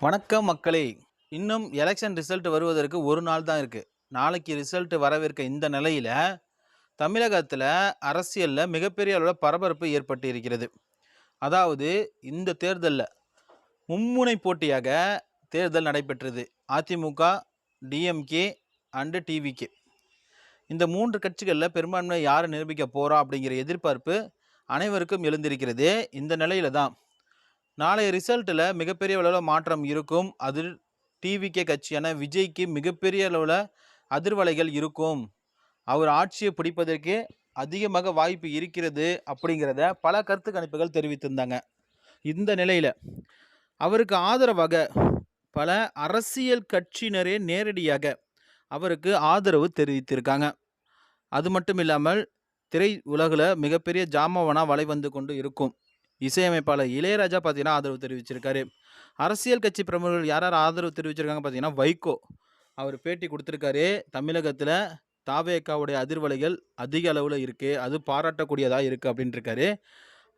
வணக்கம் மக்களே. இன்னும் எலெக்ஷன் ரிசல்ட் வருவதற்கு ஒரு நாள் தான் இருக்கு. நாளைக்கு ரிசல்ட் வரவிருக்க இந்த நிலையில தமிழகத்துல அரசியல்ல மிகப்பெரிய அளவுல பரபரப்பு ஏற்பட்டு இருக்கிறது. அதாவது இந்த தேர்தல்ல மும்முனை போட்டியாக தேர்தல் நடைபெற்றது. AIADMK, DMK and TVK. இந்த 3 கட்சிகள்ல பெரும்பான்மை யார் நிரூபிக்க போறா அப்படிங்கிற எதிர்பார்ப்பு அனைவருக்கும் எழுந்திருக்கிறது. இந்த நிலையில தான் நாளைய ரிசல்ட்டில் மிகப்பெரிய அளவில் மாற்றம் இருக்கும். அதில் டிவிகே கட்சியான விஜய்க்கு மிகப்பெரிய அளவில் அதிர்வலைகள் இருக்கும். அவர் ஆட்சியை பிடிப்பதற்கு அதிகமாக வாய்ப்பு இருக்கிறது அப்படிங்கிறத பல கருத்து கணிப்புகள் தெரிவித்திருந்தாங்க. இந்த நிலையில் அவருக்கு ஆதரவாக பல அரசியல் கட்சியினரே நேரடியாக அவருக்கு ஆதரவு தெரிவித்திருக்காங்க. அது மட்டும் இல்லாமல் திரை உலகில் மிகப்பெரிய ஜாமவனாக வலை வந்து கொண்டு இருக்கும் இசையமைப்பாளர் இளையராஜா பார்த்தீங்கன்னா ஆதரவு தெரிவிச்சிருக்காரு. அரசியல் கட்சி பிரமுகர்கள் யார் யார் ஆதரவு தெரிவிச்சிருக்காங்க பார்த்தீங்கன்னா, வைகோ அவர் பேட்டி கொடுத்துருக்காரு. தமிழகத்தில் தாவேகாவுடைய அதிர்வலைகள் அதிக அளவில் இருக்குது, அது பாராட்டக்கூடியதாக இருக்குது அப்படின்ட்டு இருக்காரு.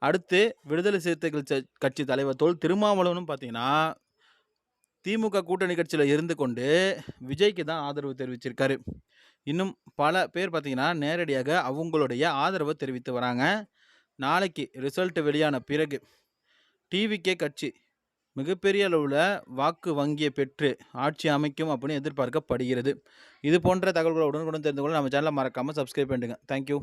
அடுத்து விடுதலை சிறுத்தைகள் கட்சி தலைவர் தோல் திருமாவளவனும் பார்த்தீங்கன்னா திமுக கூட்டணி கட்சியில் இருந்து கொண்டு விஜய்க்கு தான் ஆதரவு தெரிவிச்சிருக்காரு. இன்னும் பல பேர் பார்த்தீங்கன்னா நேரடியாக அவங்களுடைய ஆதரவை தெரிவித்து வராங்க. நாளைக்கு ரிசல்ட் வெளியான பிறகு டிவிகே கட்சி மிகப்பெரிய அளவில் வாக்கு வங்கியை பெற்று ஆட்சி அமைக்கும் அப்படின்னு எதிர்பார்க்கப்படுகிறது. இது போன்ற தகவல்களை உடனுக்குடன் தெரிந்து கொள்ள நம்ம சேனலை மறக்காமல் சப்ஸ்கிரைப் பண்ணிடுங்க. தேங்க்யூ.